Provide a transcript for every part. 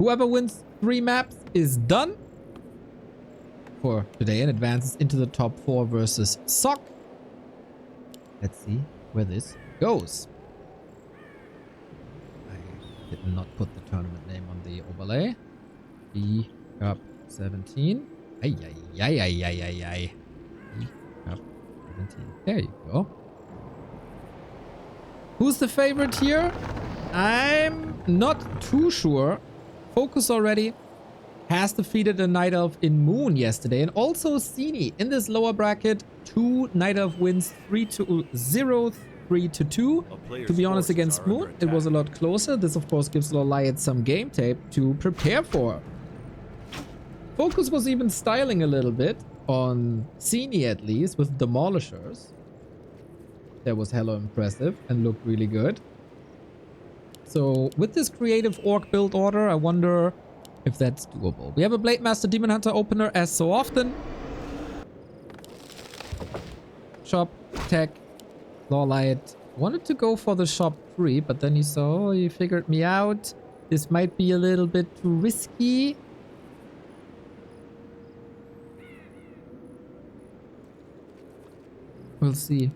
Whoever wins 3 maps is done for today and advances into the top 4 versus SOC. Let's see where this goes. I did not put the tournament name on the overlay. B Cup 17. Ay, ay, ay, ay, ay, ay, ay. B Cup 17. There you go. Who's the favorite here? I'm not too sure. FoCuS already has defeated a Night Elf in Moon yesterday, and also Sini in this lower bracket. 2 Night Elf wins, 3-0, 3-2. To be honest, against Moon, it was a lot closer. This, of course, gives LawLiet some game tape to prepare for. FoCuS was even styling a little bit on Sini, at least, with Demolishers. That was hella impressive and looked really good. So with this creative orc build order, I wonder if that's doable. We have a Blade Master Demon Hunter opener as so often. Shop, tech, LawLiet. Wanted to go for the shop 3, but then you saw, you figured me out. This might be a little bit too risky. We'll see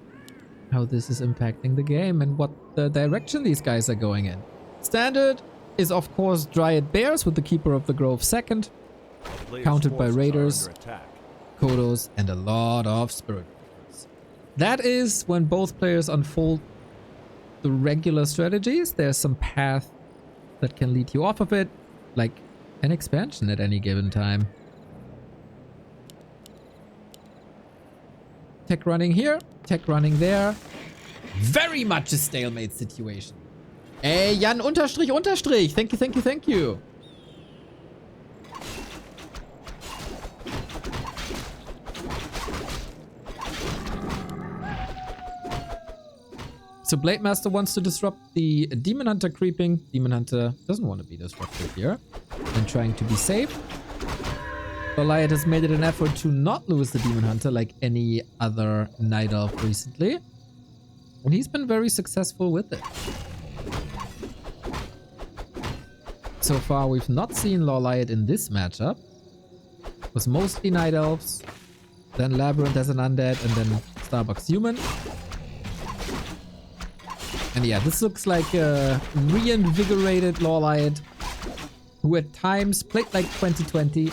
how this is impacting the game and what the direction these guys are going in. Standard is, of course, Dryad Bears with the Keeper of the Grove second, countered by Raiders, Kodos, and a lot of Spirit Warriors. That is when both players unfold the regular strategies. There's some path that can lead you off of it, like an expansion at any given time. Tech running here, tech running there. Very much a stalemate situation. Ey, Jan Unterstrich, Unterstrich. Thank you, thank you, thank you. So Blade Master wants to disrupt the Demon Hunter creeping. Demon Hunter doesn't want to be disrupted here and trying to be safe. LawLiet has made it an effort to not lose the Demon Hunter like any other Night Elf recently. And he's been very successful with it. So far, we've not seen LawLiet in this matchup. It was mostly Night Elves, then Labyrinth as an Undead, and then Starbucks Human. And yeah, this looks like a reinvigorated LawLiet who at times played like 2020.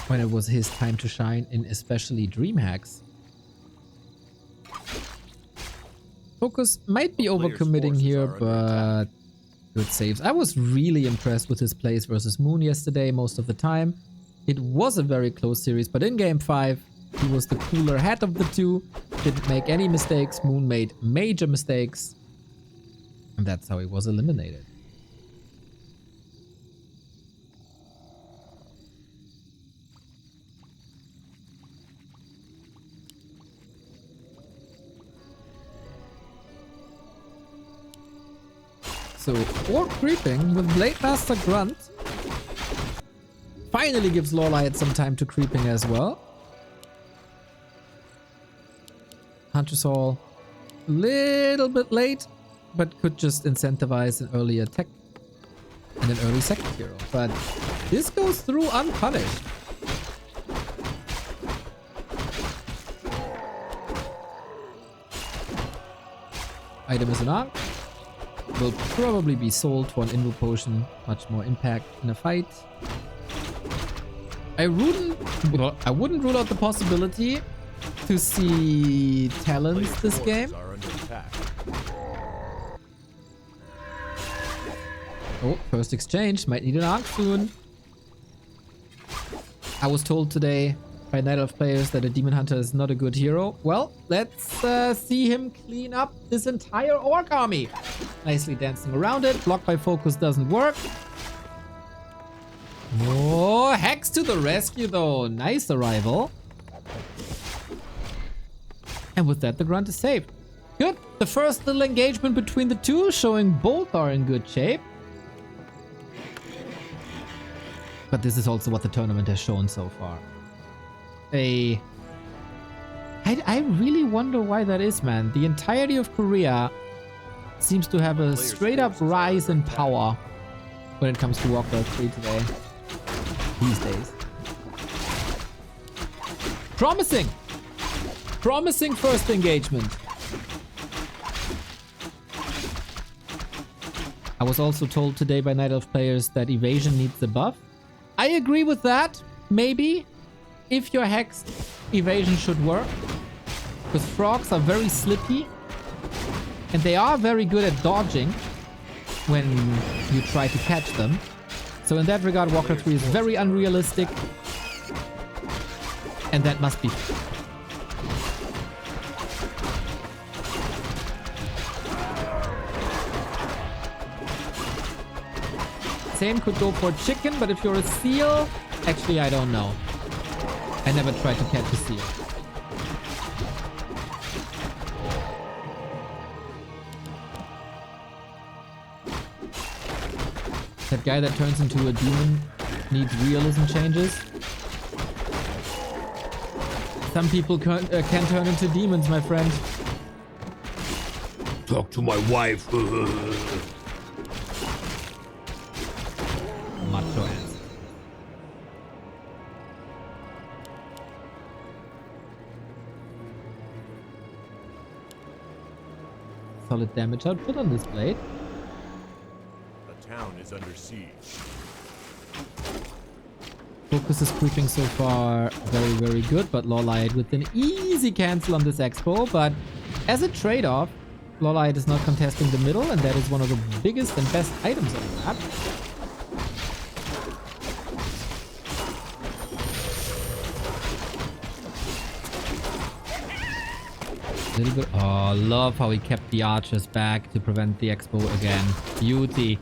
When it was his time to shine in especially DreamHacks. FoCuS might be overcommitting here, but good saves. I was really impressed with his plays versus Moon yesterday most of the time. It was a very close series, but in Game 5, he was the cooler head of the two. Didn't make any mistakes. Moon made major mistakes. And that's how he was eliminated. So, Orc creeping with Blade Master Grunt finally gives LawLiet some time to creeping as well. Hunter's Hall, little bit late, but could just incentivize an early attack and an early second hero. But this goes through unpunished. Item is an Ankh. Will probably be sold for an Invu potion. Much more impact in a fight. I wouldn't rule out the possibility to see Talons this game. Oh, first exchange. Might need an Ankh soon. I was told today by Night Elf players that a Demon Hunter is not a good hero. Well, let's see him clean up this entire Orc army. Nicely dancing around it. Blocked by FoCuS doesn't work. Oh, Hex to the rescue though. Nice arrival. And with that, the Grunt is saved. Good. The first little engagement between the two, showing both are in good shape. But this is also what the tournament has shown so far. A I really wonder why that is, man. The entirety of Korea seems to have a straight up rise in power when it comes to Warcraft 3 today. These days. Promising! Promising first engagement. I was also told today by Night Elf players that evasion needs a buff. I agree with that. Maybe. If you're hexed, evasion should work. Because frogs are very slippy. And they are very good at dodging when you try to catch them. So in that regard, Warcraft 3 is very unrealistic. And that must be... Same could go for chicken, but if you're a seal... Actually, I don't know. I never tried to catch a seal. That guy that turns into a demon needs realism changes. Some people can turn into demons, my friend. Talk to my wife. Macho ass. Solid damage output on this blade. The town is under siege. FoCuS is creeping so far very, very good, but LawLiet with an easy cancel on this expo. But as a trade-off, LawLiet is not contesting the middle, and that is one of the biggest and best items on the map. A little bit. Oh, love how he kept the archers back to prevent the expo again. Beauty.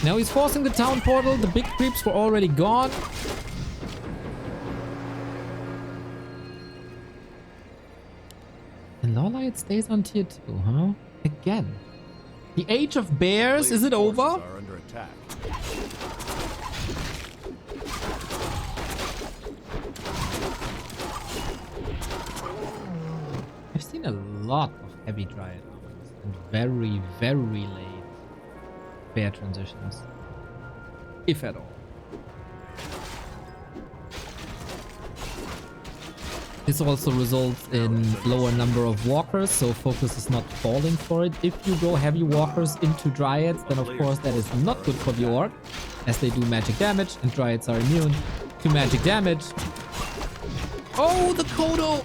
Now he's forcing the town portal. The big creeps were already gone. And LawLiet stays on tier 2, huh? Again. The Age of Bears, is it over? Are under attack. I've seen a lot of heavy Dryad armies and very, very late bear transitions. If at all. This also results in lower number of walkers, so FoCuS is not falling for it. If you go heavy walkers into Dryads, then of course that is not good for the orc, as they do magic damage, and Dryads are immune to magic damage. Oh, the Kodo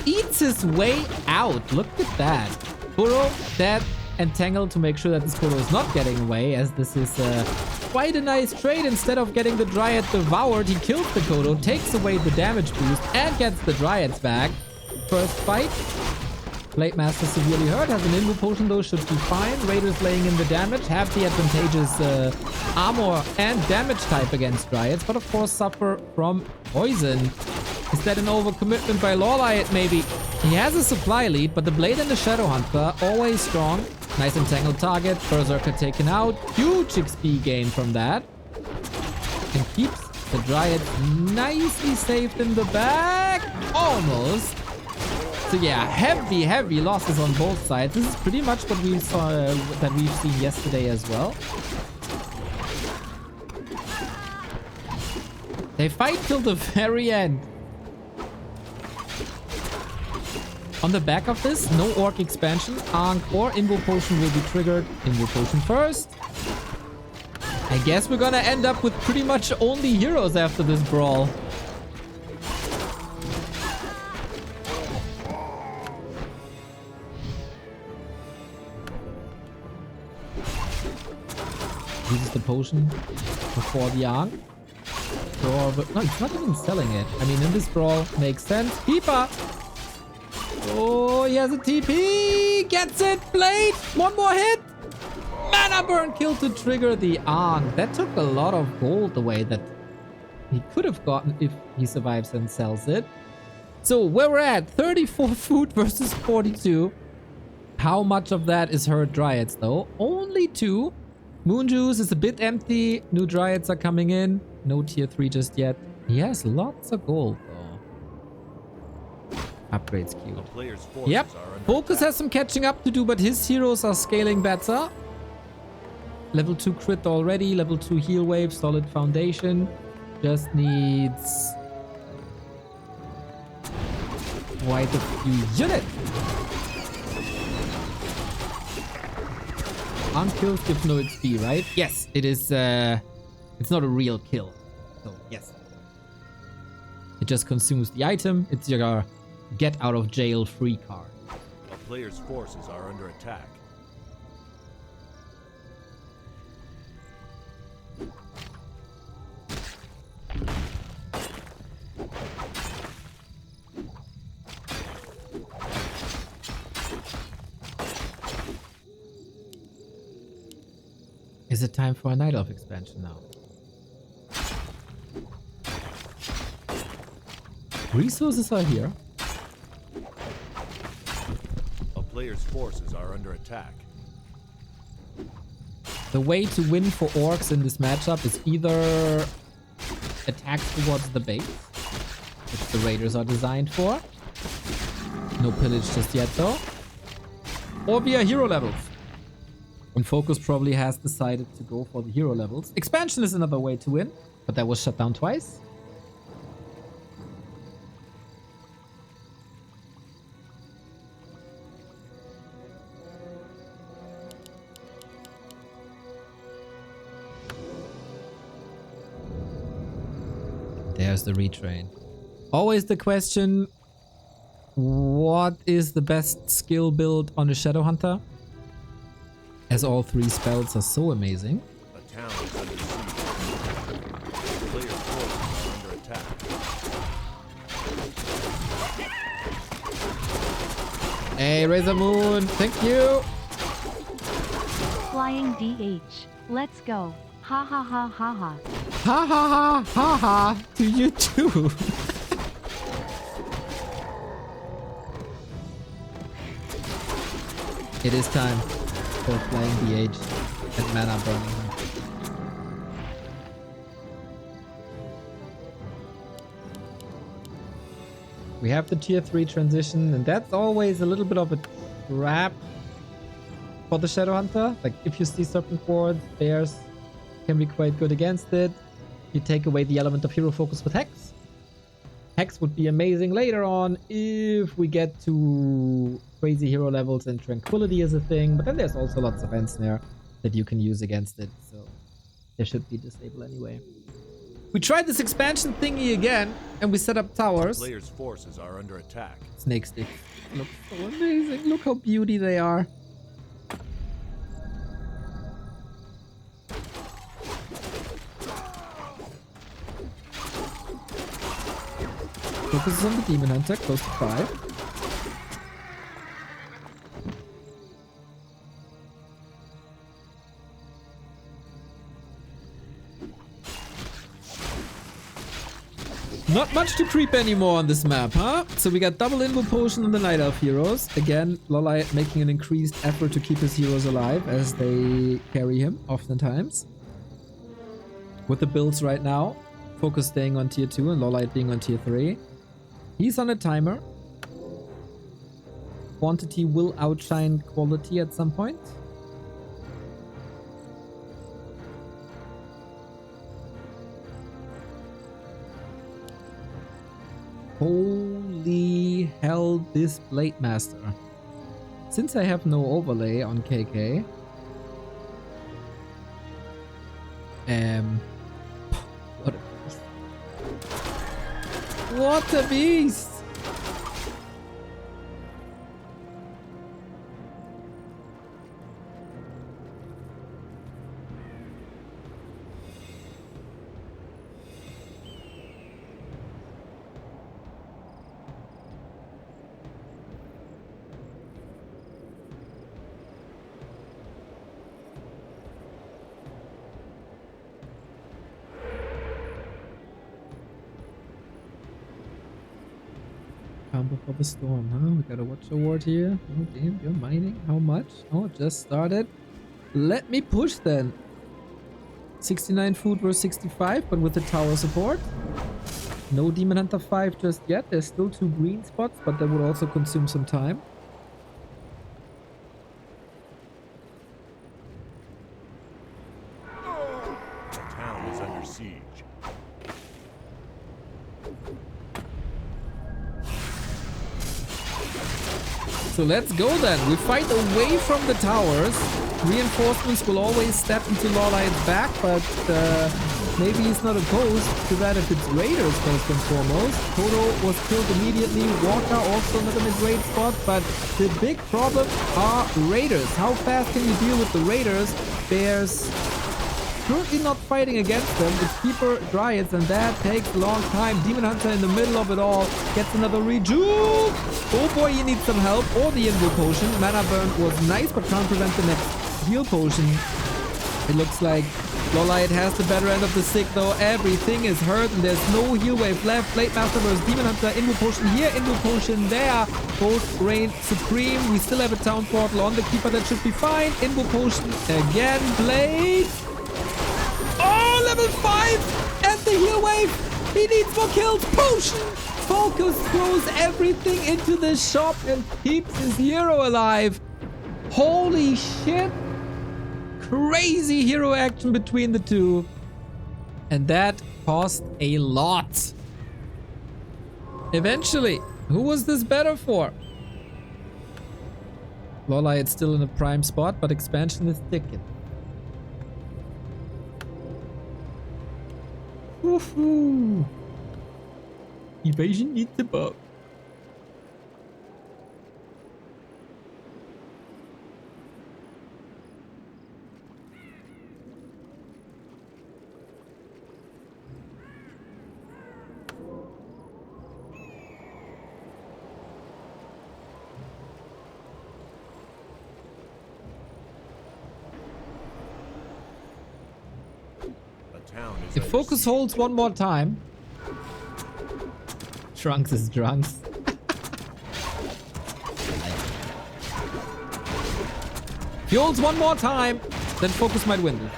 eats his way out. Look at that. Burrow, dead, and Tangle to make sure that this Kodo is not getting away, as this is quite a nice trade. Instead of getting the Dryad devoured, he kills the Kodo, takes away the damage boost, and gets the Dryads back. First fight. Blade Master severely hurt, has an Invo potion though, should be fine. Raiders laying in the damage, have the advantageous armor and damage type against Dryads, but of course suffer from poison. Is that an overcommitment by LawLiet maybe? He has a supply lead, but the Blade and the Shadow Hunter, always strong. Nice entangled target, Berserker taken out. Huge XP gain from that. And keeps the Dryad nicely saved in the back. Almost. So yeah, heavy losses on both sides. This is pretty much what we saw, that we've seen yesterday as well. They fight till the very end. On the back of this, no orc expansion, Ankh or Invo Potion will be triggered. Invo Potion first. I guess we're gonna end up with pretty much only heroes after this brawl. Uses the potion before the Ankh. No, it's not even selling it. I mean, in this brawl, makes sense. Keeper! Oh, he has a TP! Gets it! Blade! One more hit! Mana burn kill to trigger the Ankh. That took a lot of gold away that he could have gotten if he survives and sells it. So where we're at, 34 food versus 42. How much of that is hurt Dryads though? Only 2. Moon Juice is a bit empty. New Dryads are coming in. No tier 3 just yet. He has lots of gold though. Upgrades The queued. player's forces Yep. are under FoCuS attack. has some catching up to do, but his heroes are scaling better. Level 2 crit already. Level 2 heal wave. Solid foundation. Just needs quite a few units. Armed kills give no XP, right? Yes, it is. It's not a real kill. So, yes. It just consumes the item. It's your get out of jail free card. A player's forces are under attack. Is it time for a Night Elf expansion now? Resources are here. A player's forces are under attack. The way to win for orcs in this matchup is either attack towards the base, which the raiders are designed for. No pillage just yet though. Or via hero levels. And FoCuS probably has decided to go for the hero levels. Expansion is another way to win, but that was shut down twice. There's the retrain. Always the question, what is the best skill build on a Shadow Hunter? As all 3 spells are so amazing. A town is under siege. The player's forces are under attack. Hey, Razor Moon, thank you. Flying DH. Let's go. Ha ha ha ha ha. Ha ha ha ha ha to you too. It is time for Flying DH and mana burning. We have the tier 3 transition, and that's always a little bit of a trap for the Shadow Hunter. Like, if you see Serpent Wards, Bears can be quite good against it. You take away the element of hero focus with Hex. Hex would be amazing later on if we get to crazy hero levels and Tranquility is a thing, but then there's also lots of Ensnare that you can use against it, so there should be disable anyway. We tried this expansion thingy again, and we set up towers. The player's forces are under attack. Snake sticks look so amazing. Look how beauty they are. Focuses on the Demon Hunter, close to 5. Not much to creep anymore on this map, huh? So we got double Invo Potion on the Night Elf heroes. Again, LawLiet making an increased effort to keep his heroes alive as they carry him, oftentimes. With the builds right now, FoCuS staying on tier 2 and LawLiet being on tier 3. He's on a timer. Quantity will outshine quality at some point. Holy hell, this Blade Master. Since I have no overlay on KK, what a beast. What a beast! Calm before the storm, huh? We got a watch award here. Oh damn, you're mining? How much? Oh, it just started. Let me push then. 69 food versus 65, but with the tower support. No Demon Hunter 5 just yet. There's still 2 green spots, but that would also consume some time. The town is under siege. So let's go then. We fight away from the towers. Reinforcements will always step into LawLiet's back, but maybe he's not opposed to that if it's raiders first and foremost. Toto was killed immediately. Walker also not in a great spot, but the big problem are raiders. How fast can you deal with the raiders? Bears currently not fighting against them. It's Keeper Dryads, and that takes a long time. Demon Hunter in the middle of it all gets another rejuve. Oh boy, you need some help. Or the Invo Potion. Mana Burn was nice, but can't prevent the next heal potion. It looks like LawLiet has the better end of the stick, though. Everything is hurt, and there's no heal wave left. Blade Master versus Demon Hunter. Invo Potion here, Invo Potion there. Both reign supreme. We still have a town portal on the Keeper. That should be fine. Invo Potion again. Blade. Oh, level 5! And the heal wave! He needs more kills! Potion! FoCuS throws everything into the shop and keeps his hero alive. Holy shit! Crazy hero action between the two. And that cost a lot. Eventually, who was this better for? LawLiet's still in a prime spot, but expansion is ticking. Woohoo! Evasion needs a buff. If FoCuS holds one more time. Trunks is drunks. If he holds one more time, then FoCuS might win this.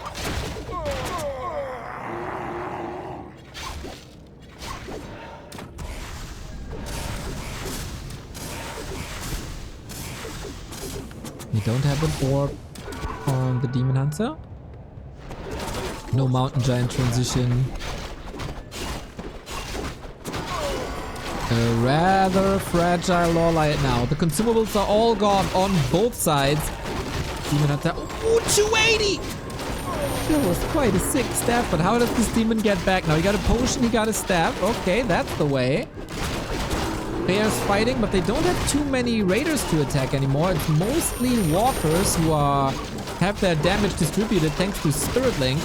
We don't have an orb on the Demon Hunter. No Mountain Giant transition. A rather fragile LawLiet now. The consumables are all gone on both sides. Demon Hunter. Ooh, 280! That was quite a sick staff, but how does this demon get back now? He got a potion, he got a staff. Okay, that's the way. Bears fighting, but they don't have too many raiders to attack anymore. It's mostly walkers who have their damage distributed thanks to Spirit Link.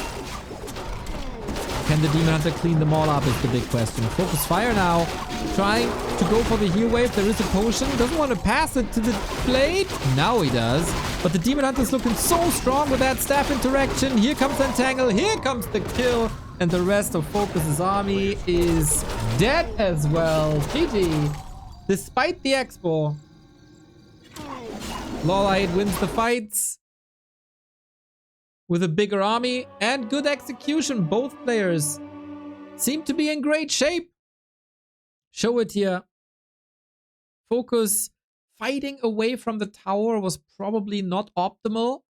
Can the Demon Hunter clean them all up is the big question. FoCuS Fire now. Trying to go for the heal wave. There is a potion. Doesn't want to pass it to the blade. Now he does. But the Demon Hunter's looking so strong with that staff interaction. Here comes Entangle. Here comes the kill. And the rest of FoCuS's army is dead as well. GG. Despite the expo, LawLiet wins the fights with a bigger army and good execution. Both players seem to be in great shape. Show it here. FoCuS fighting away from the tower was probably not optimal.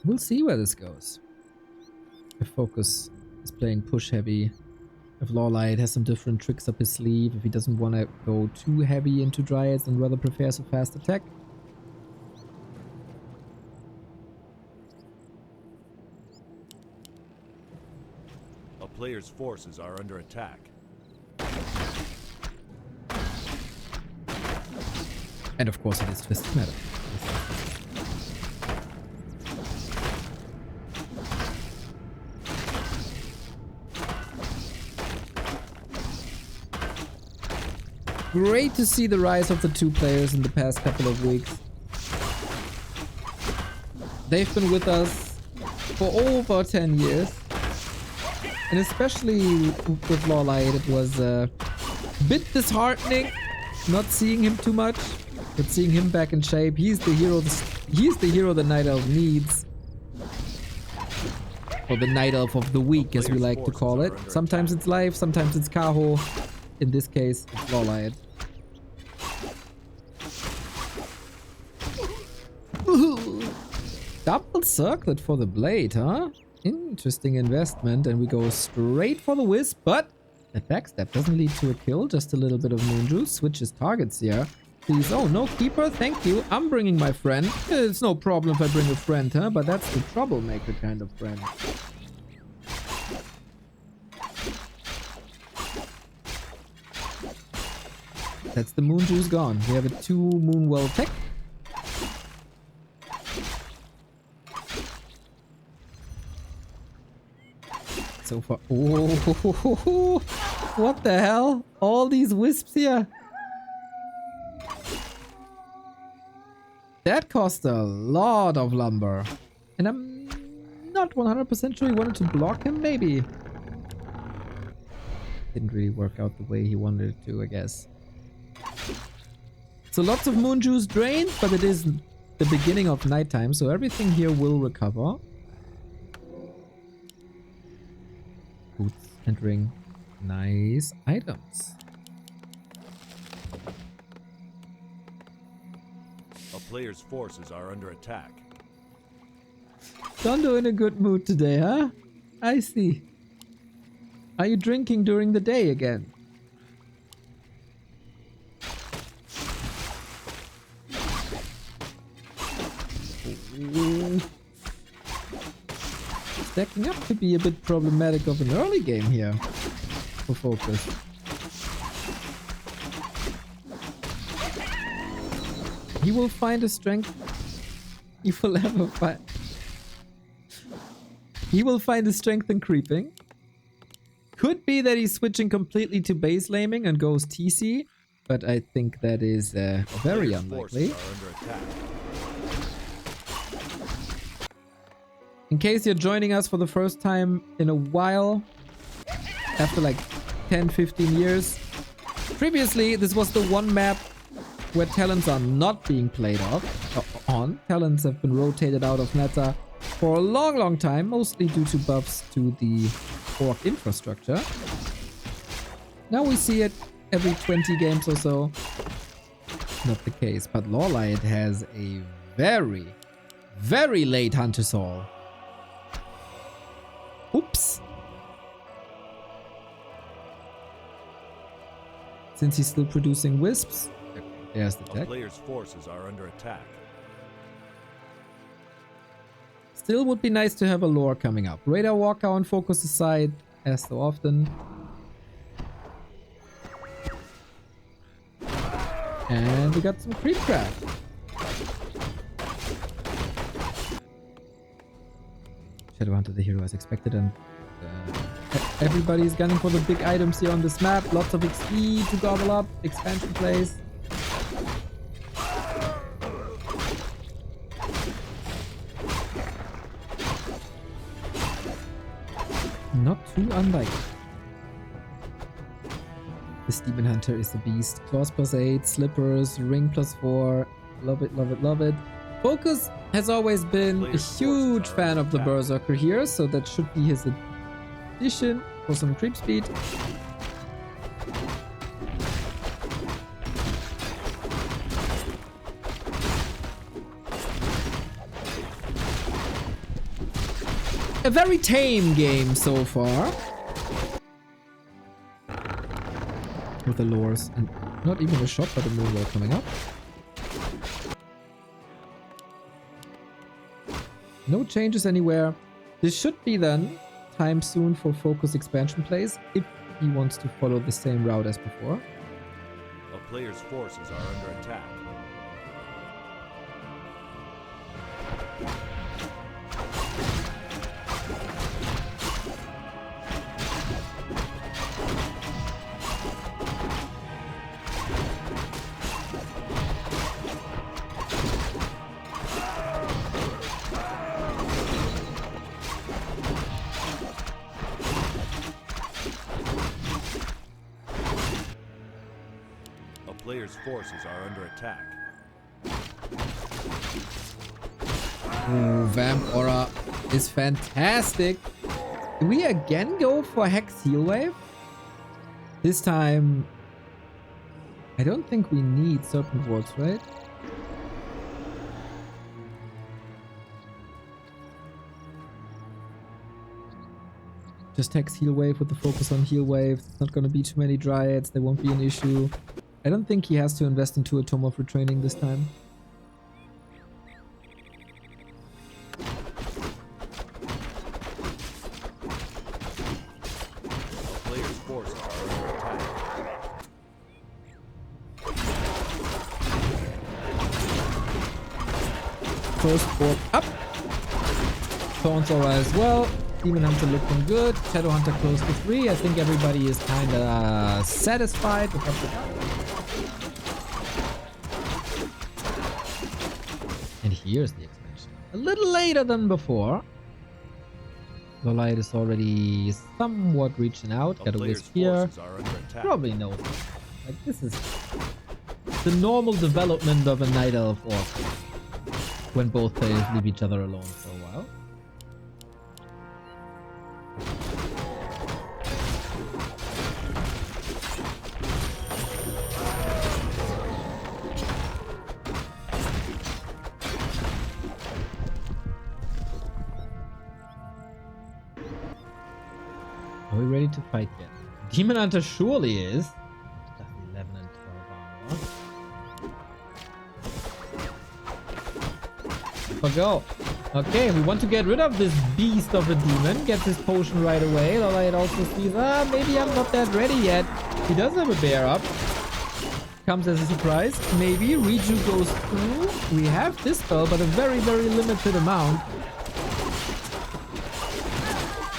We'll see where this goes. If FoCuS is playing push heavy, if LawLiet has some different tricks up his sleeve, if he doesn't want to go too heavy into Dryads and rather prefers a fast attack. A player's forces are under attack. And of course it is Twisted Metal. Great to see the rise of the two players in the past couple of weeks. They've been with us for over 10 years. And especially with LawLiet, it was a bit disheartening not seeing him too much, but seeing him back in shape. He's the hero the Night Elf needs. Or the Night Elf of the week, as we like to call it. Sometimes it's live, sometimes it's Kaho. In this case, it's LawLiet. Double circlet for the blade, huh? Interesting investment. And we go straight for the wisp, but the backstep doesn't lead to a kill. Just a little bit of moon juice. Switches targets here. Please. Oh, no keeper. Thank you. I'm bringing my friend. It's no problem if I bring a friend, huh? But that's the troublemaker kind of friend. That's the moon juice gone. We have a 2 Moonwell tech. So far. Oh, what the hell? All these wisps here. That cost a lot of lumber. And I'm not 100% sure he wanted to block him, maybe. Didn't really work out the way he wanted it to, I guess. So lots of moon juice drained, but it is the beginning of nighttime, so everything here will recover. Boots entering nice items. A player's forces are under attack. Dondo in a good mood today, huh? I see. Are you drinking during the day again? Ooh. Stacking up to be a bit problematic of an early game here for FoCuS. He will find a strength. He will ever find. He will find a strength in creeping. Could be that he's switching completely to base laming and goes TC, but I think that is very unlikely. In case you're joining us for the first time in a while, after like 10-15 years, previously this was the one map where talents are not being played on. Talents have been rotated out of meta for a long time, mostly due to buffs to the orc infrastructure. Now we see it every 20 games or so. Not the case, but LawLiet has a very, very late Hunter's Hall. Oops. Since he's still producing wisps, there's the tech. Player's forces are under attack. Still would be nice to have a lore coming up. Radar Walker on FoCuS aside, as so often. And we got some creep craft. Shadowhunter the hero as expected, and everybody's gunning for the big items here on this map. Lots of XP to gobble up. Expansion plays. Not too unlikely. This Demon Hunter is the beast. Claws +8, slippers, ring +4. Love it, love it, love it. FoCuS has always been a huge fan of the Berserker here, so that should be his addition for some creep speed. A very tame game so far. With the lures and not even a shot, but a Moonwell coming up. No changes anywhere. This should be then time soon for FoCuS expansion plays if he wants to follow the same route as before. A player's forces are under attack. Player's forces are under attack. Ooh, Vamp Aura is fantastic. we again go for Hex Heal Wave? This time, I don't think we need Serpent Wards, right? Just Hex Heal Wave with the focus on Heal Wave. It's not going to be too many Dryads. They won't be an issue. I don't think he has to invest into a Tome of Retraining this time. Player's forces are under attack. First orb up. Thorns Aura as well. Demon Hunter looking good. Shadow Hunter close to 3. I think everybody is kind of satisfied with what they got. And here's the expansion. A little later than before. LawLiet is already somewhat reaching out. Got a Wisp here. Probably knows. Like, this is the normal development of a Night Elf Orc. When both players leave each other alone for a while. Are we ready to fight yet? Demon Hunter surely is. That's 11 and 12 armor. Go. Okay, we want to get rid of this beast of a demon. Gets his potion right away. LawLiet also sees, maybe I'm not that ready yet. He does have a bear up. Comes as a surprise. Maybe Reju goes through. We have this spell, but a very, very limited amount.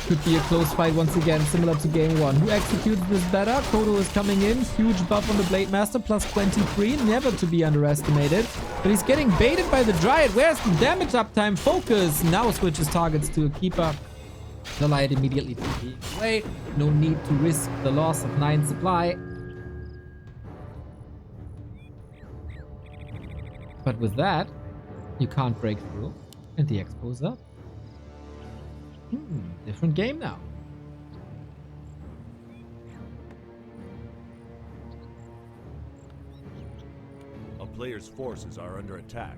Could be a close fight once again, similar to game 1. Who executes this better? Kodo is coming in. Huge buff on the Blade Master, plus 23. Never to be underestimated. But he's getting baited by the Dryad. Where's the damage uptime? FoCuS now switches targets to a Keeper. LawLiet immediately being away. No need to risk the loss of 9 supply. But with that, you can't break through. And the expo's up. Different game now. A player's forces are under attack.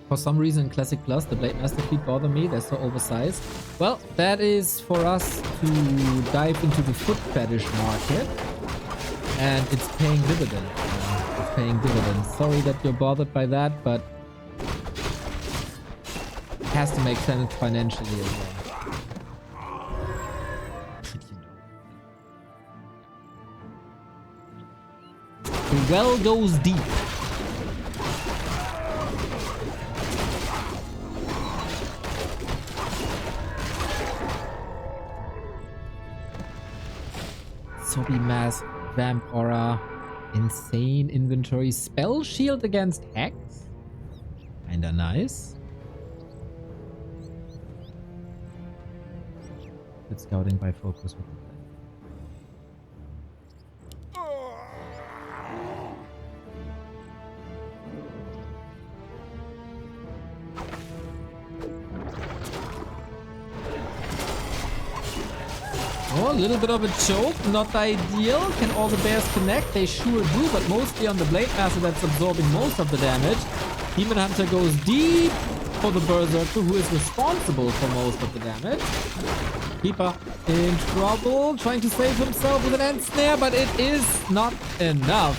For some reason in Classic Plus, the Blade Master feet bother me. They're so oversized. Well, that is for us to dive into the foot fetish market. And it's paying dividends. It's paying dividends. Sorry that you're bothered by that, but it has to make sense financially as well. The well goes deep. Sobi Mask, Vamp Aura, insane inventory, Spell Shield against Hex. Kinda nice. Good scouting by FoCuS with the play. Oh, a little bit of a choke, not ideal. Can all the bears connect? They sure do, but mostly on the Blade Master that's absorbing most of the damage. Demon Hunter goes deep for the Berserker, who is responsible for most of the damage. Keeper in trouble, trying to save himself with an End Snare, but it is not enough.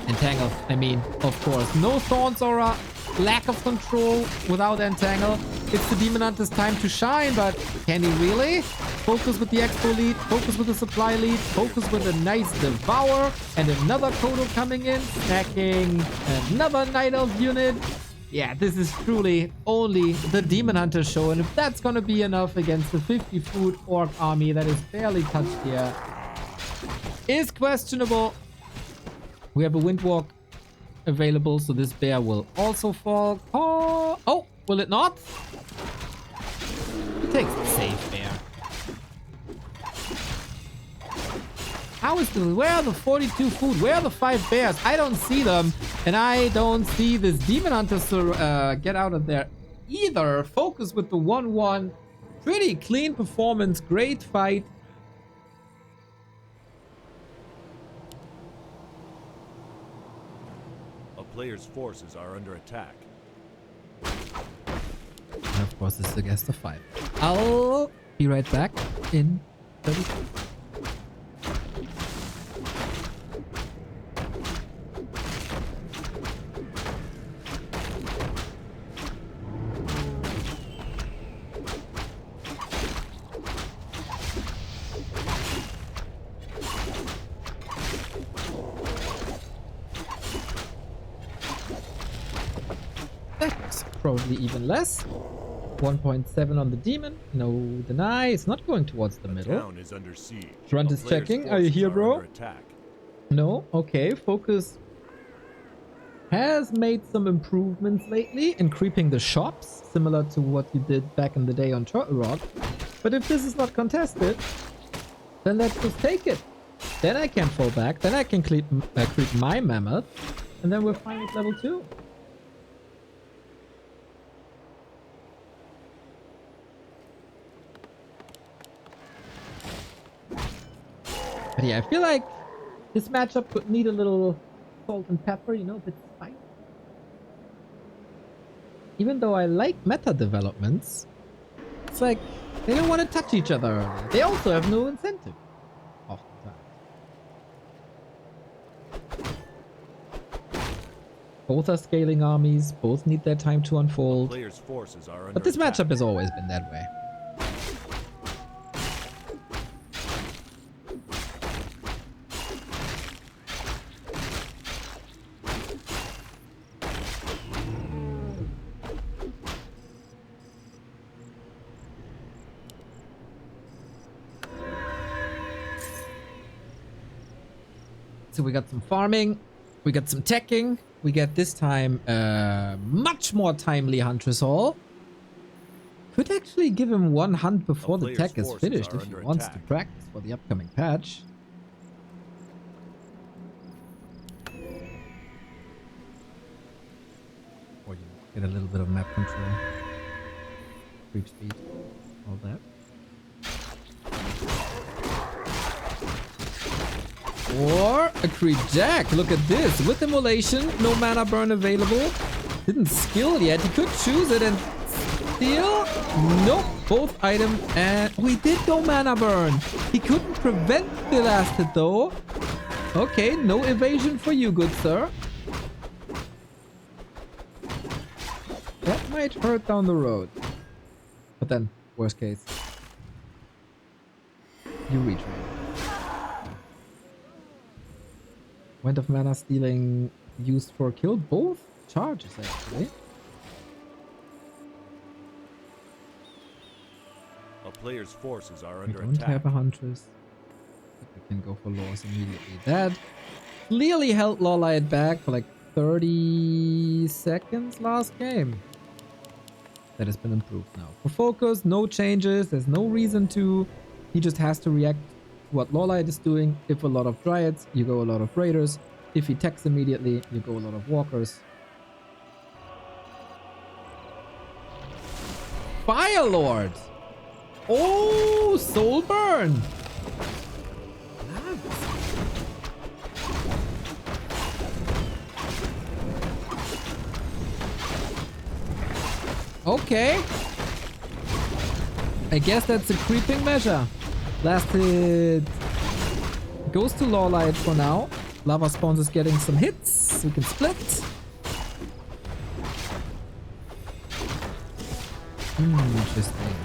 Entangle, I mean, of course. No Thorns Aura, lack of control without Entangle. It's the Demon Hunter's time to shine, but can he really? FoCuS with the Expo lead, FoCuS with the supply lead, FoCuS with a nice Devour, and another Kodo coming in, stacking another Night Elf unit. Yeah, this is truly only the Demon Hunter show, and if that's gonna be enough against the 50-foot Orc army that is barely touched here, is questionable. We have a Windwalk available, so this bear will also fall. Oh, will it not? It takes the safe bear. How is the... Where are the 42 food? Where are the 5 bears? I don't see them. And I don't see this Demon Hunter get out of there either. FoCuS with the 1-1. Pretty clean performance. Great fight. A player's forces are under attack. And of course, this is against the 5. I'll be right back in 30 seconds. That's probably even less. 1.7 on the demon. No deny. It's not going towards the middle. Town is under siege. Grunt A is player's checking. Are you forces here, bro? under attack. No? Okay. FoCuS has made some improvements lately in creeping the shops, similar to what you did back in the day on Turtle Rock. But if this is not contested, then let's just take it. Then I can fall back. Then I can creep my mammoth. And then we're fine with level 2. But yeah, I feel like this matchup could need a little salt and pepper, you know, a bit spice. Even though I like meta developments, it's like they don't want to touch each other. They also have no incentive. Oftentimes. Both are scaling armies, both need their time to unfold. Player's forces are under But this attack. matchup has always been that way. So we got some farming, we got some teching, we get this time much more timely Huntress Hall. Could actually give him one hunt before the tech is finished if he wants to practice for the upcoming patch. Or you get a little bit of map control, creep speed, all that. Or a creep jack. Look at this. With immolation, no mana burn available. Didn't skill yet. He could choose it and steal. Nope. Both items. And we did go mana burn. He couldn't prevent the last hit though. Okay, no evasion for you, good sir. That might hurt down the road. But then, worst case, you retrain. Wind of Mana stealing used for kill both charges actually. A player's forces are We under don't attack. have a Huntress. We can go for Laws immediately. That clearly held LawLiet back for like 30 seconds last game. That has been improved now. For FoCuS, no changes. There's no reason to. He just has to react what LawLiet is doing. If a lot of Dryads, you go a lot of Raiders. If he attacks immediately, you go a lot of Walkers. Firelord! Oh, Soul Burn! Okay. I guess that's a creeping measure. Last hit goes to LawLiet for now. Lava Spawns is getting some hits. We can split. Interesting.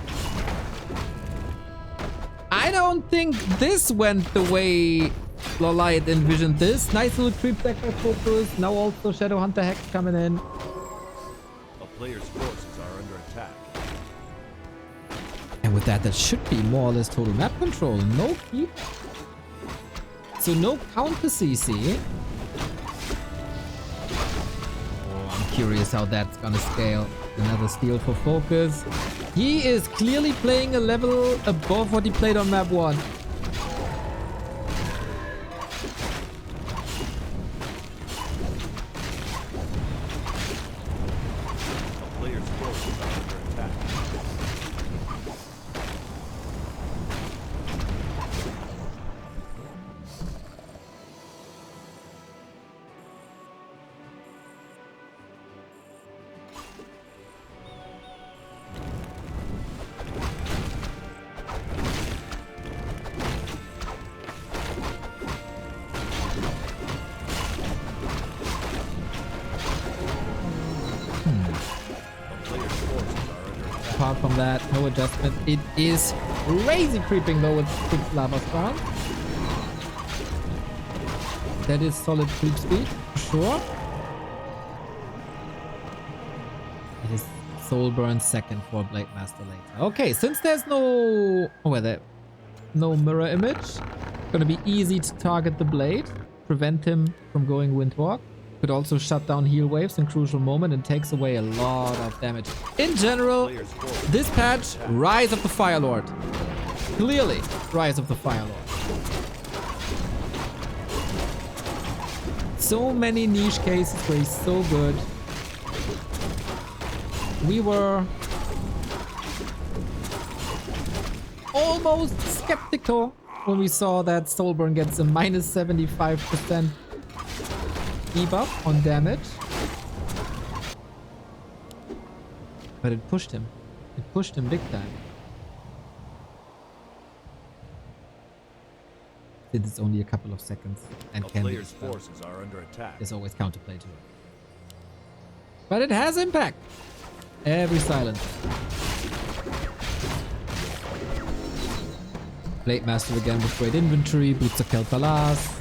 I don't think this went the way LawLiet envisioned this. Nice little creep deck by FoCuS. Now also Shadowhunter Hex coming in. A player's forces are under attack. And with that, that should be more or less total map control. No keep. So no counter CC. Oh, I'm curious how that's gonna scale. Another steal for FoCuS. He is clearly playing a level above what he played on map 1. forces are under attack. Apart from that, no adjustment. It is crazy creeping though with 6 lava spawns. That is solid creep speed, for sure. It is Soulburn second for Blade Master later. Okay, since there's no... Oh, wait, there... No mirror image. Gonna be easy to target the blade. Prevent him from going Windwalk. Could also shut down heal waves in crucial moment and takes away a lot of damage. In general, this patch, Rise of the Fire Lord. Clearly, Rise of the Fire Lord. So many niche cases where he's so good. We were almost skeptical when we saw that Soulburn gets a minus 75% debuff on damage. But it pushed him. It pushed him big time. It's only a couple of seconds and A can be player's dispelled. forces are under attack. There's always counterplay to it. But it has impact. Every silence. Blade Master again with great inventory. Boots of Kel'Thalas.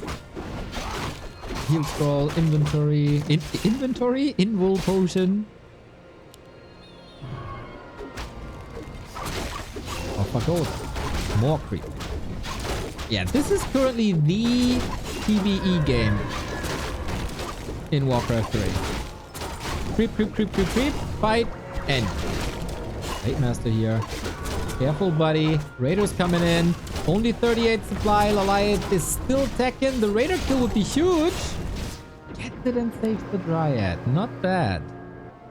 Heal scroll, inventory. Inventory? Invul potion. Oh, fuck gold. More creep. Yeah, this is currently the PvE game in Warcraft 3. Creep, creep, creep, creep, creep. Fight, end. Blade Master here. Careful, buddy. Raiders coming in. Only 38 supply. LawLiet is still teching. The Raider kill would be huge. Gets it and saves the Dryad. Not bad.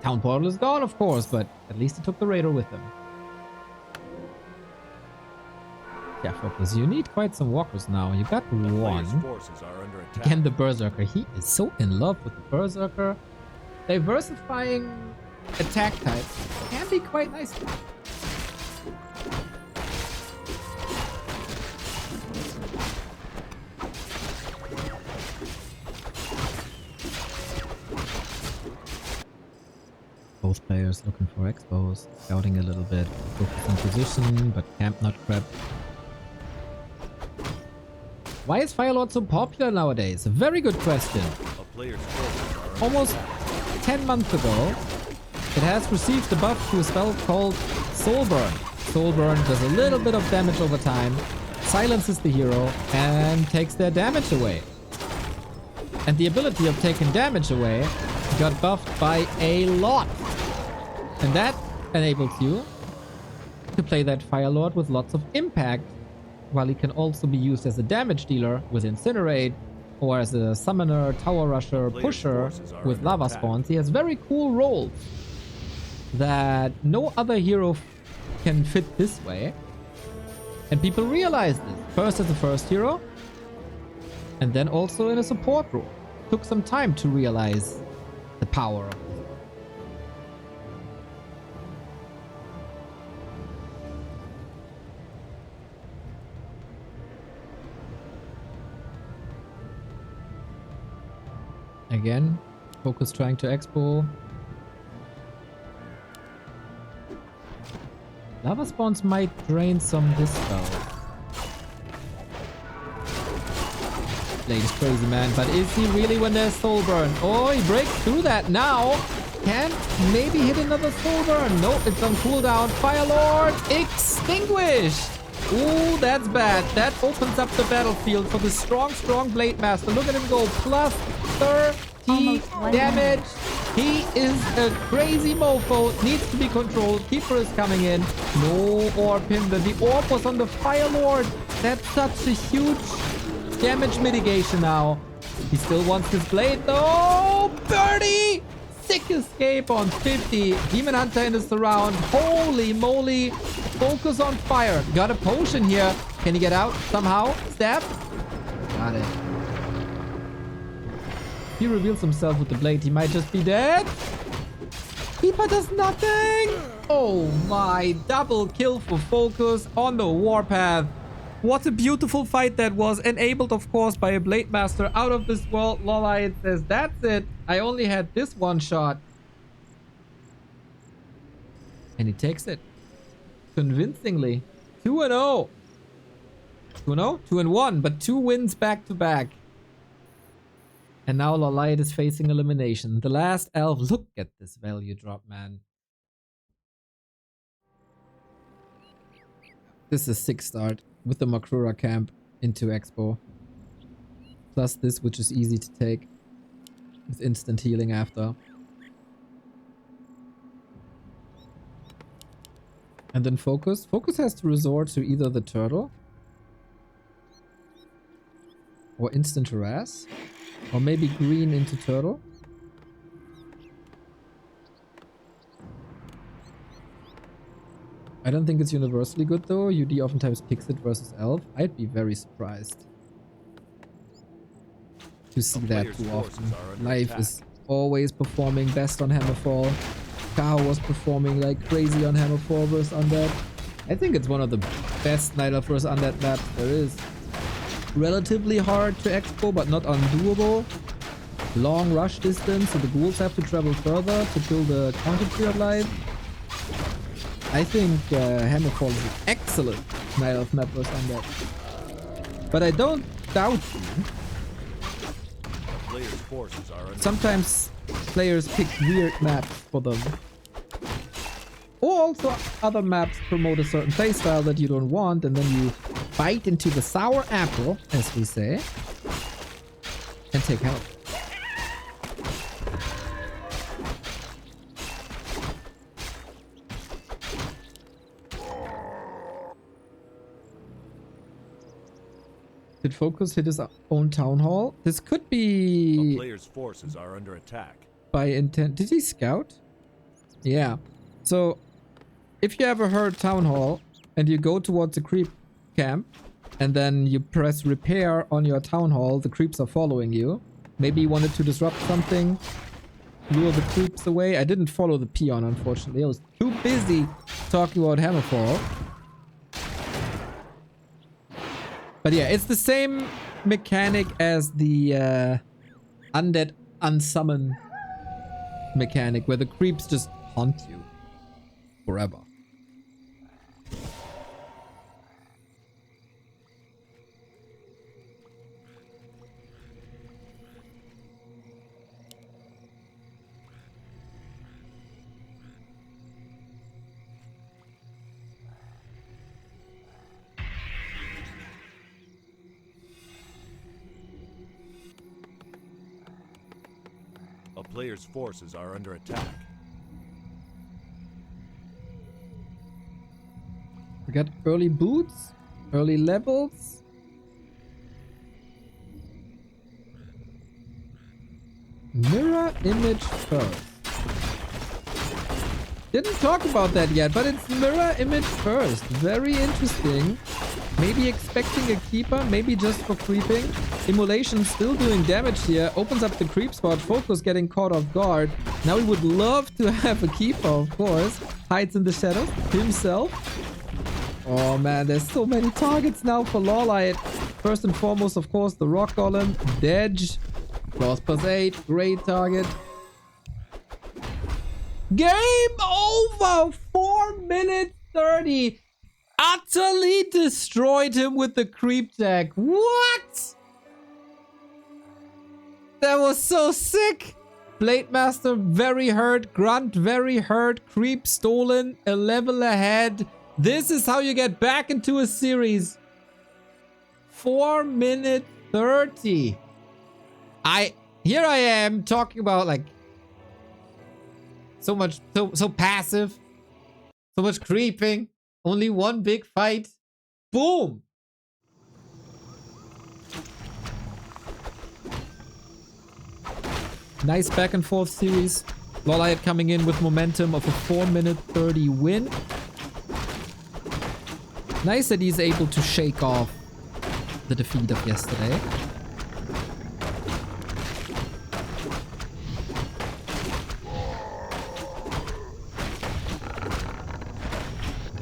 Town Portal is gone, of course, but at least he took the Raider with him. Yeah, FoCuS, you need quite some walkers now. You got one. Forces are under attack. Again, the Berserker. He is so in love with the Berserker. Diversifying attack types can be quite nice. Both players looking for expos, scouting a little bit, focus on position, but camp not crap. Why is Firelord so popular nowadays? A very good question. A player's forces are under Almost 10 months ago, it has received the buff to a spell called Soulburn. Soulburn does a little bit of damage over time, silences the hero, and takes their damage away. And the ability of taking damage away got buffed by a lot. And that enables you to play that Firelord with lots of impact, while he can also be used as a damage dealer with Incinerate, or as a summoner, tower rusher, pusher with lava spawns. He has very cool roles that no other hero can fit this way. And people realize this. First as a first hero, and then also in a support role. Took some time to realize the power of it. Again, FoCuS trying to expo. Lava spawns might drain some dispel. Blade is crazy, man. But is he really when there's Soulburn? Oh, he breaks through that now. Can maybe hit another Soulburn. Nope, it's on cooldown. Firelord extinguished. Ooh, that's bad. That opens up the battlefield for the strong, strong Blade Master. Look at him go. Plus 30 damage. He is a crazy mofo. Needs to be controlled. Keeper is coming in. No orb hinder. The orb was on the Firelord. That's such a huge damage mitigation now. He still wants his blade though. 30 Sick escape on 50. Demon Hunter in the surround. Holy moly. FoCuS on fire. Got a potion here. Can he get out somehow? Stab. Got it. He reveals himself with the blade. He might just be dead. Keeper does nothing. Oh my. Double kill for FoCuS on the warpath. What a beautiful fight that was. Enabled, of course, by a Blade Master out of this world. LawLiet says, that's it. I only had this one shot. And he takes it. Convincingly. 2-0. 2-0? 2-1, but 2 wins back to back. And now LawLiet is facing elimination. The last elf. Look at this value drop, man. This is 6 start with the Makrura camp into Expo. Plus this, which is easy to take. With instant healing after. And then FoCuS. FoCuS has to resort to either the turtle. Or instant harass. Or maybe green into turtle. I don't think it's universally good though. UD oftentimes picks it versus elf. I'd be very surprised to see that too often. Life is always performing best on Hammerfall. Kao was performing like crazy on Hammerfall versus Undead. I think it's one of the best Night Elf versus Undead maps there is. Relatively hard to expo, but not undoable. Long rush distance, so the ghouls have to travel further to kill the counter-tier alive. I think Hammerfall is an excellent Night Elf map versus Undead. But I don't doubt you. Sometimes players pick weird maps for them. Or also other maps promote a certain playstyle that you don't want, and then you bite into the sour apple, as we say, and take help. Did FoCuS hit his own town hall? This could be... A player's forces are under attack. By intent. Did he scout? Yeah. So, if you ever heard town hall, and you go towards the creep camp, and then you press repair on your town hall, the creeps are following you. Maybe you wanted to disrupt something, lure the creeps away. I didn't follow the peon, unfortunately. I was too busy talking about Hammerfall. But yeah, it's the same mechanic as the undead unsummon mechanic, where the creeps just haunt you forever. A player's forces are under attack. We got early boots, early levels. Mirror image first. Didn't talk about that yet, but it's mirror image first. Very interesting. Maybe expecting a keeper, maybe just for creeping. Immolation still doing damage here. Opens up the creep spot. FoCuS getting caught off guard. Now he would love to have a keeper, of course. Hides in the shadows himself. Oh man, there's so many targets now for LawLiet. First and foremost, of course, the Rock Golem. Dedge. Claws +8. Great target. Game over! 4 minutes 30. Utterly destroyed him with the creep tag. What? That was so sick. Blade Master very hurt. Grunt very hurt. Creep stolen. A level ahead. This is how you get back into a series. 4 minutes 30. Here I am talking about like so passive. So much creeping. Only one big fight. Boom! Nice back and forth series. LawLiet coming in with momentum of a 4-minute 30 win. Nice that he's able to shake off the defeat of yesterday.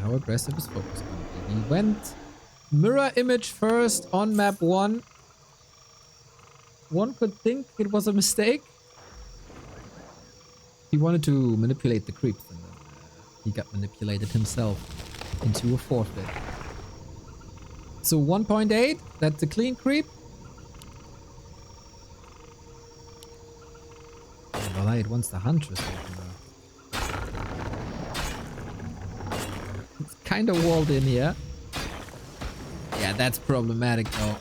How aggressive is FoCuS going to be? He went mirror image first on map 1. One could think it was a mistake. He wanted to manipulate the creeps, and then he got manipulated himself into a forfeit. So 1.8, that's a clean creep. LawLiet wants the Huntress. It's kind of walled in here. Yeah, that's problematic though.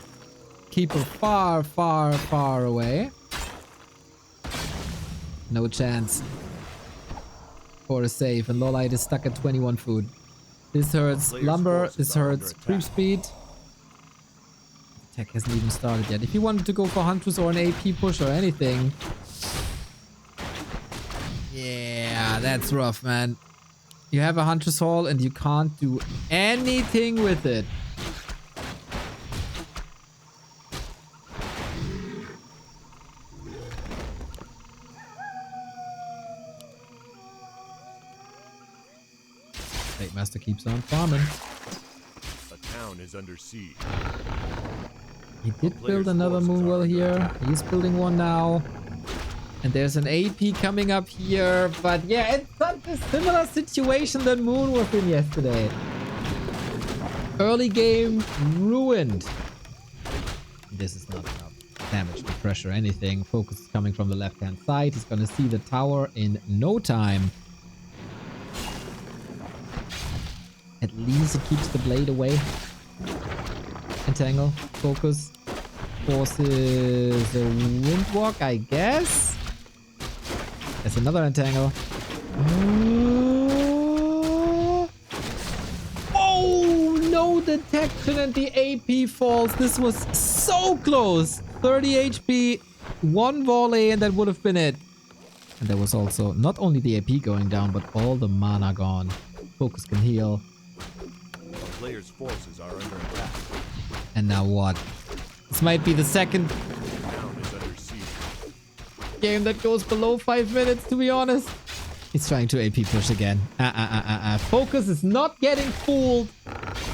Keeper far, far, far away. No chance for a save, and LawLiet is stuck at 21 food. This hurts lumber, this hurts creep speed. Attack hasn't even started yet. If you wanted to go for Huntress or an AP push or anything... Yeah, that's rough, man. You have a Huntress Hall and you can't do anything with it. Master keeps on farming. A town is under siege. He did build another Moonwell here. He's building one now. And there's an AP coming up here. But yeah, it's such a similar situation that Moon was in yesterday. Early game ruined. This is not enough damage to pressure anything. FoCuS is coming from the left-hand side. He's gonna see the tower in no time. At least it keeps the blade away. Entangle. FoCuS. Forces a Windwalk, I guess. There's another entangle. Oh, no detection and the AP falls. This was so close. 30 HP, 1 volley, and that would have been it. And there was also not only the AP going down, but all the mana gone. FoCuS can heal. Players' forces are under attack. And now what? This might be the second Town is under siege. game that goes below 5 minutes, to be honest. He's trying to AP push again. FoCuS is not getting fooled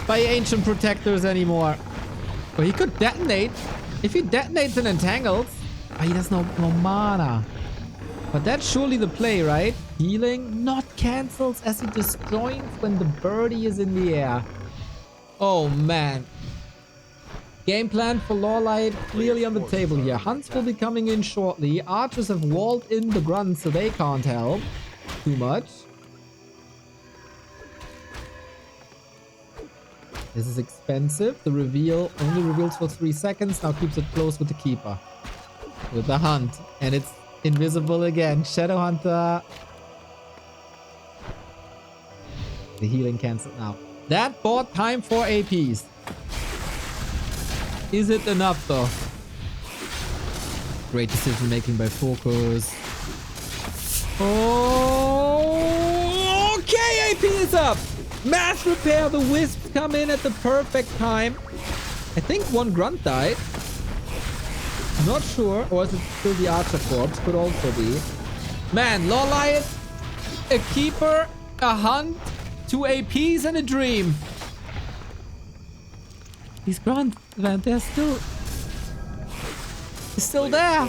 by Ancient Protectors anymore. But he could detonate. If he detonates and entangles... Oh, he does no mana. But that's surely the play, right? Healing not cancels as he disjoins when the birdie is in the air. Oh, man. Game plan for LawLiet clearly on the table here. Hunts will be coming in shortly. Archers have walled in the grunts, so they can't help too much. This is expensive. The reveal only reveals for 3 seconds. Now keeps it close with the keeper. With the hunt. And it's invisible again. Shadowhunter. The healing cancelled now. That bought time for APs. Is it enough though? Great decision making by FoCuS. Oh, okay, AP is up. Mass repair. The wisps come in at the perfect time. I think one grunt died. Not sure. Or is it still the archer corpse? Could also be. Man, LawLiet, a keeper, a hunt, 2 APs and a dream. These grunts, man, they're still there.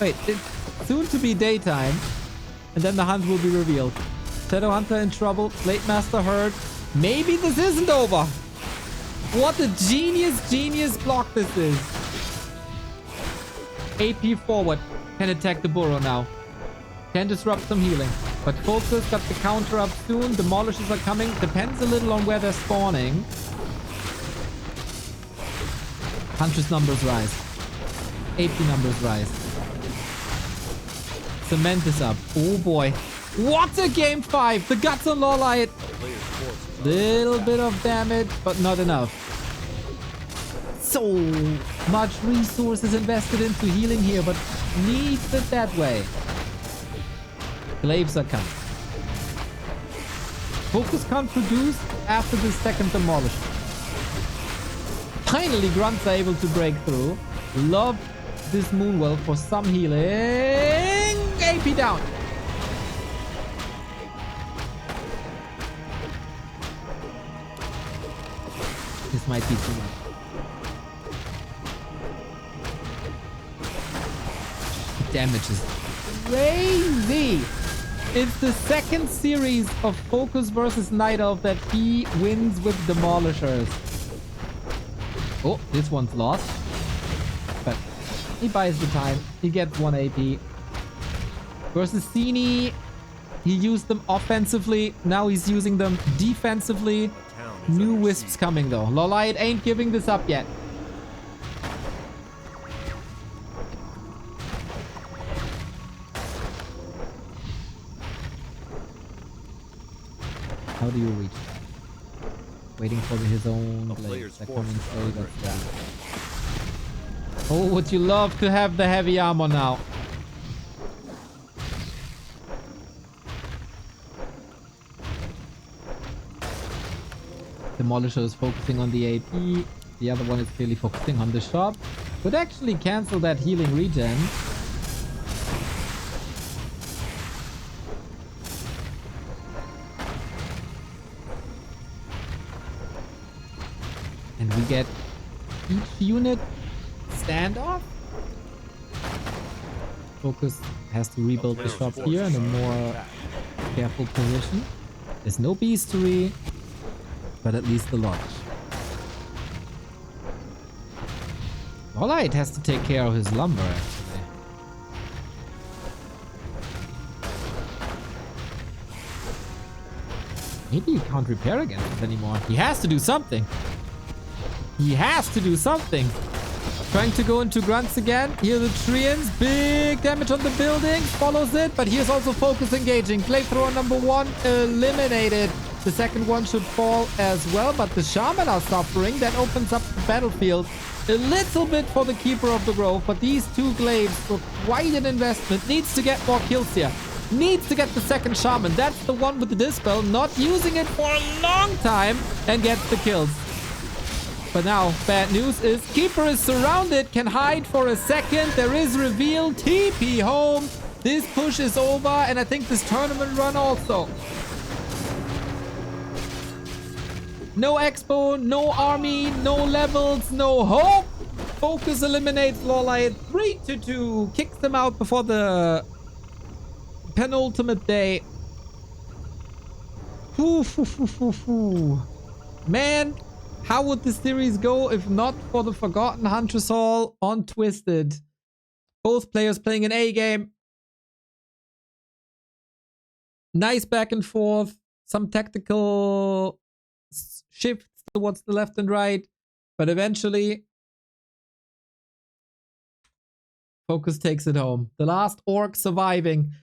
Wait, it's soon to be daytime. And then the hunt will be revealed. Shadowhunter in trouble. Blade Master hurt. Maybe this isn't over. What a genius block this is. AP forward. Can attack the burrow now. Can disrupt some healing. But FoCuS got the counter up soon. Demolishers are coming. Depends a little on where they're spawning. Huntress numbers rise. AP numbers rise. Cement is up. Oh boy. What a game 5. The guts on LawLiet. Little bit of damage, but not enough. So much resources invested into healing here, but needs it that way. Glaives are coming. FoCuS can't produce after the second demolition. Finally, grunts are able to break through. Love this Moonwell for some healing. AP down. This might be too much. The damage is crazy. It's the second series of FoCuS versus Night Elf that he wins with Demolishers. Oh, this one's lost. But he buys the time. He gets 1 AP. Versus Cini, he used them offensively. Now he's using them defensively. New wisps coming though. LawLiet ain't giving this up yet. How do you reach? Waiting for his own blades. They're coming slowly, that's that. Oh, would you love to have the heavy armor now? Demolisher is focusing on the AP. The other one is clearly focusing on the shop. Could actually cancel that healing regen. And we get each unit standoff. FoCuS has to rebuild the shop here in a more careful position. There's no beastery, but at least the launch. LawLiet has to take care of his lumber, actually. Maybe he can't repair against it anymore. He has to do something. He has to do something. Trying to go into grunts again. Here are the Treants. Big damage on the building. Follows it. But here's also FoCuS engaging. Flamethrower number 1 eliminated. The second one should fall as well. But the Shaman are suffering. That opens up the battlefield a little bit for the Keeper of the Grove. But these two Glaives were quite an investment. Needs to get more kills here. Needs to get the second Shaman. That's the one with the Dispel. Not using it for a long time. And gets the kills. But now, bad news is Keeper is surrounded, can hide for a second. There is reveal, TP home. This push is over, and I think this tournament run also. No Expo, no army, no levels, no hope. FoCuS eliminates LawLiet 3-2. Kicks them out before the penultimate day. Man. How would this series go if not for the Forgotten Huntress Hall on Twisted? Both players playing an A game. Nice back and forth. Some tactical shifts towards the left and right. But eventually, FoCuS takes it home. The last orc surviving.